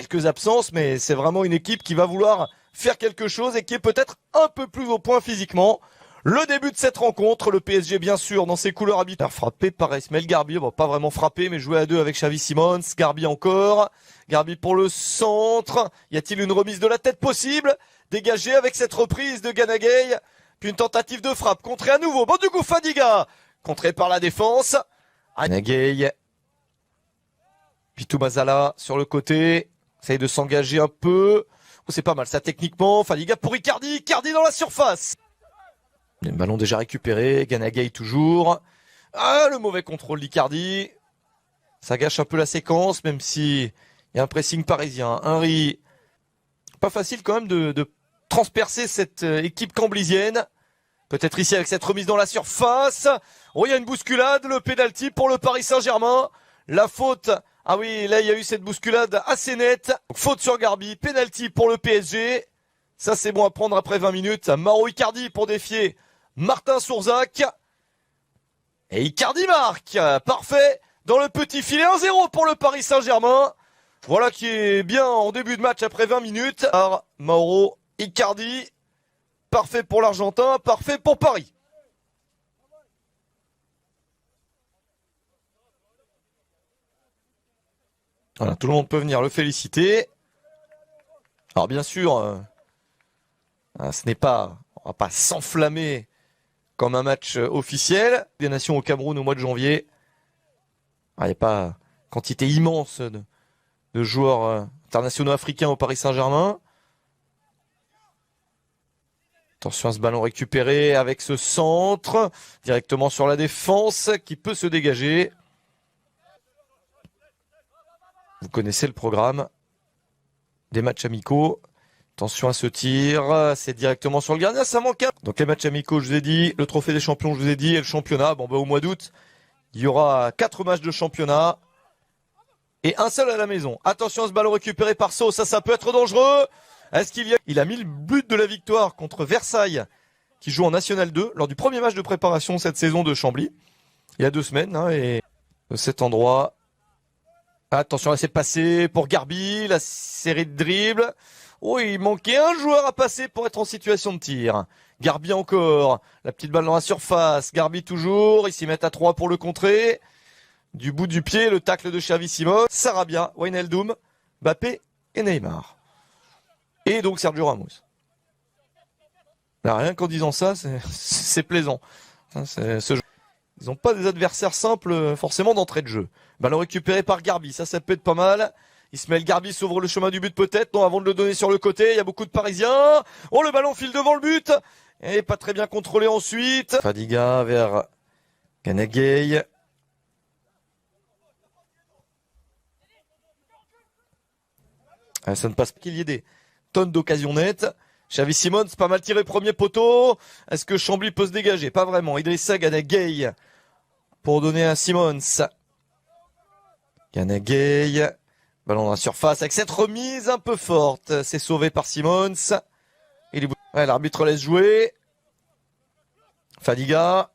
quelques absences, mais c'est vraiment une équipe qui va vouloir faire quelque chose et qui est peut-être un peu plus au point physiquement. Le début de cette rencontre, le PSG bien sûr dans ses couleurs habituelles. Frappé par Ismaël Garbi, bon, pas vraiment frappé mais joué à deux avec Xavi Simons, Garbi encore, Garbi pour le centre, y a-t-il une remise de la tête possible? Dégagé avec cette reprise de Gana Gueye, puis une tentative de frappe, contrée à nouveau, bon du coup Fadiga, contré par la défense, Gana Gueye, puis Toumazala sur le côté, essaye de s'engager un peu, oh, c'est pas mal ça techniquement, Fadiga pour Icardi, Icardi dans la surface. Le ballon déjà récupéré, Gana Gueye toujours. Ah, le mauvais contrôle d'Icardi. Ça gâche un peu la séquence, même si il y a un pressing parisien. Henry, pas facile quand même de transpercer cette équipe camblisienne. Peut-être ici avec cette remise dans la surface. Oh, il y a une bousculade, le pénalty pour le Paris Saint-Germain. La faute, ah oui, là il y a eu cette bousculade assez nette. Donc, faute sur Garbi, pénalty pour le PSG. Ça c'est bon à prendre après 20 minutes. Mauro Icardi pour défier Martin Sourzac. Et Icardi marque. Parfait. Dans le petit filet 1-0 pour le Paris Saint-Germain. Voilà qui est bien en début de match après 20 minutes. Alors, Mauro Icardi. Parfait pour l'Argentin. Parfait pour Paris. Voilà, tout le monde peut venir le féliciter. Alors bien sûr, ce n'est pas, on va pas s'enflammer comme un match officiel des Nations au Cameroun au mois de janvier. Il n'y a pas quantité immense de joueurs internationaux africains au Paris Saint-Germain. Attention à ce ballon récupéré avec ce centre directement sur la défense qui peut se dégager. Vous connaissez le programme des matchs amicaux. Attention à ce tir, c'est directement sur le gardien, ça manque un. Donc les matchs amicaux, je vous ai dit, le trophée des champions, je vous ai dit, et le championnat, bon bah au mois d'août, il y aura 4 matchs de championnat et un seul à la maison. Attention à ce ballon récupéré par So, ça peut être dangereux. Est-ce qu'il y a... Il a mis le but de la victoire contre Versailles, qui joue en National 2, lors du premier match de préparation cette saison de Chambly, il y a 2 semaines, hein, et de cet endroit. Attention à c'est passé pour Garbi, la série de dribbles. Oh, il manquait un joueur à passer pour être en situation de tir. Garbi encore. La petite balle dans la surface. Garbi toujours. Ils s'y mettent à 3 pour le contrer. Du bout du pied, le tacle de Xavi Simons. Sarabia, Wijnaldum, Mbappé et Neymar. Et donc Sergio Ramos. Là, rien qu'en disant ça, c'est plaisant. Ils n'ont pas des adversaires simples forcément d'entrée de jeu. Ballon récupéré par Garbi. Ça peut être pas mal. Ismaël Garbi s'ouvre le chemin du but peut-être. Non, avant de le donner sur le côté, il y a beaucoup de Parisiens. Oh, le ballon file devant le but. Et pas très bien contrôlé ensuite. Fadiga vers Gana Gueye. Ça ne passe pas qu'il y ait des tonnes d'occasions nettes. Xavi Simons, pas mal tiré premier poteau. Est-ce que Chambly peut se dégager? Pas vraiment. Idrissa Gana Gueye pour donner à Simons. Gana Gueye. Ballon dans la surface avec cette remise un peu forte. C'est sauvé par Simons. Ouais, l'arbitre laisse jouer. Fadiga.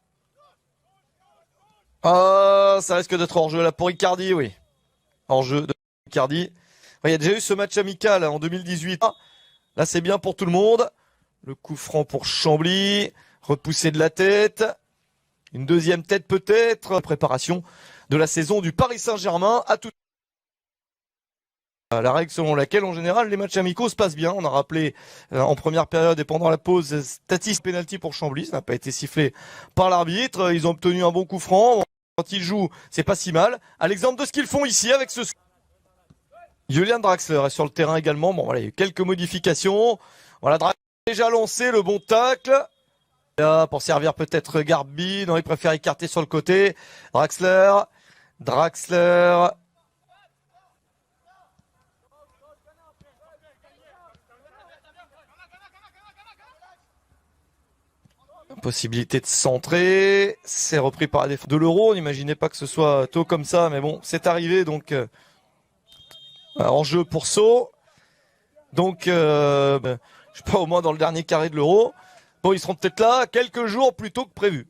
Ah, ça risque d'être hors-jeu là pour Icardi, oui. Hors-jeu de Icardi. Il y a déjà eu ce match amical en 2018. Là, c'est bien pour tout le monde. Le coup franc pour Chambly. Repoussé de la tête. Une deuxième tête peut-être. Préparation de la saison du Paris Saint-Germain à tout. La règle selon laquelle, en général, les matchs amicaux se passent bien. On a rappelé en première période et pendant la pause, statistique penalty pour Chambly. Ça n'a pas été sifflé par l'arbitre. Ils ont obtenu un bon coup franc. Quand ils jouent, c'est pas si mal. À l'exemple de ce qu'ils font ici avec ce... Julian Draxler est sur le terrain également. Bon, voilà, il y a eu quelques modifications. Voilà, Draxler a déjà lancé le bon tacle. Là, pour servir peut-être Garbi. Non, il préfère écarter sur le côté. Draxler. Possibilité de centrer, c'est repris par la défense de l'Euro. On n'imaginait pas que ce soit tôt comme ça, mais bon, c'est arrivé. Donc, en jeu pour So. Donc, je sais pas, au moins dans le dernier carré de l'Euro. Bon, ils seront peut-être là quelques jours plus tôt que prévu.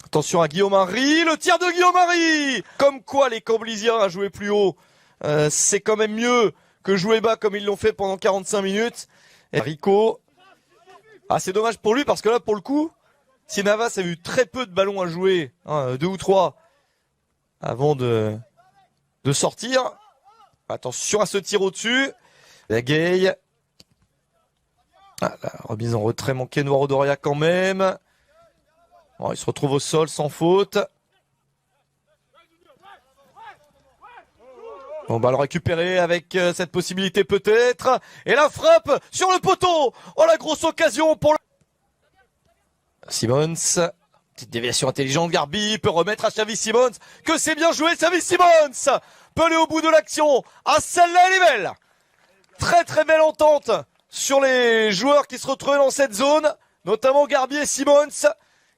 Attention à Guillaume Henry, le tir de Guillaume Henry. Comme quoi les Camblisiens à jouer plus haut c'est quand même mieux que jouer bas comme ils l'ont fait pendant 45 minutes. Et Rico, ah c'est dommage pour lui parce que là pour le coup, si Navas a eu très peu de ballons à jouer, hein, 2 ou 3, avant de sortir. Attention à ce tir au-dessus. La Gay. Ah, la remise en retrait manquée, Noiro Doria quand même. Bon, il se retrouve au sol sans faute. On va le récupérer avec cette possibilité peut-être. Et la frappe sur le poteau. Oh la grosse occasion pour le... Simmons. Petite déviation intelligente, Garbi peut remettre à Xavi Simons. Que c'est bien joué, Xavi Simons peut aller au bout de l'action. Ah, celle-là, elle est belle. Très très belle entente sur les joueurs qui se retrouvaient dans cette zone, notamment Garbi et Simons,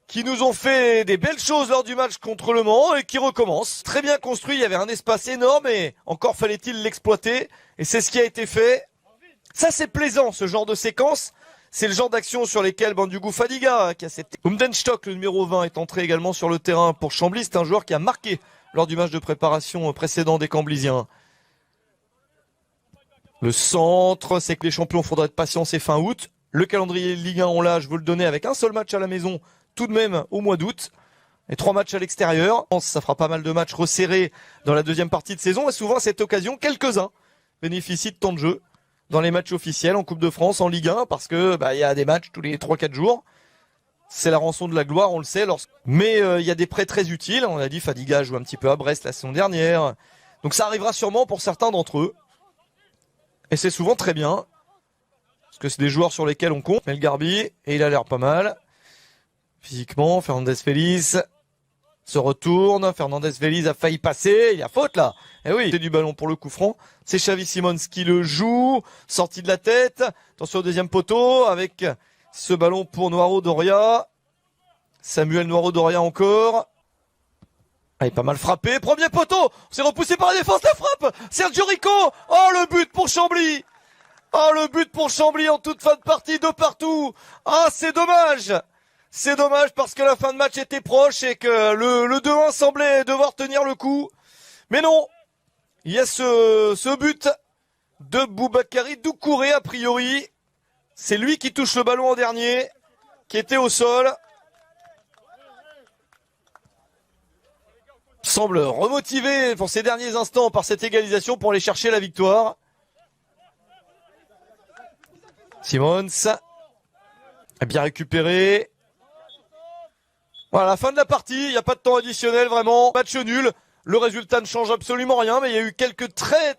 qui nous ont fait des belles choses lors du match contre Le Mans et qui recommencent. Très bien construit, il y avait un espace énorme et encore fallait-il l'exploiter. Et c'est ce qui a été fait. Ça c'est plaisant, ce genre de séquence. C'est le genre d'action sur lesquelles Bandiougou Fadiga, qui a cette... Umdenstock, le numéro 20, est entré également sur le terrain pour Chambly. C'est un joueur qui a marqué lors du match de préparation précédent des Camblisiens. Le centre, c'est que les champions, faudra être patient, c'est fin août. Le calendrier de Ligue 1, on l'a, je veux le donner avec un seul match à la maison, tout de même au mois d'août. Et 3 matchs à l'extérieur. Ça fera pas mal de matchs resserrés dans la deuxième partie de saison. Et souvent, à cette occasion, quelques-uns bénéficient de temps de jeu dans les matchs officiels, en Coupe de France, en Ligue 1, parce que y a des matchs tous les 3-4 jours. C'est la rançon de la gloire, on le sait. Mais il y a des prêts très utiles. On a dit Fadiga joue un petit peu à Brest la saison dernière. Donc ça arrivera sûrement pour certains d'entre eux. Et c'est souvent très bien. Parce que c'est des joueurs sur lesquels on compte. Mel Garbi, et il a l'air pas mal. Physiquement, Fernandez Feliz se retourne. Fernandez Feliz a failli passer. Il y a faute là. Et oui, c'est du ballon pour le coup franc. C'est Xavi Simons qui le joue. Sorti de la tête. Attention au deuxième poteau avec ce ballon pour Noiro Doria. Samuel Noiro Doria encore. Ah, il est pas mal frappé. Premier poteau. C'est repoussé par la défense. La frappe. Sergio Rico. Oh, le but pour Chambly. Oh, le but pour Chambly en toute fin de partie de partout. Ah, c'est dommage. C'est dommage parce que la fin de match était proche et que le 2-1 semblait devoir tenir le coup. Mais non. Il y a ce but de Boubakary Doucouré a priori. C'est lui qui touche le ballon en dernier, qui était au sol. Semble remotivé pour ces derniers instants par cette égalisation pour aller chercher la victoire. Simons a bien récupéré. Voilà, la fin de la partie, il n'y a pas de temps additionnel vraiment. Match nul, le résultat ne change absolument rien, mais il y a eu quelques très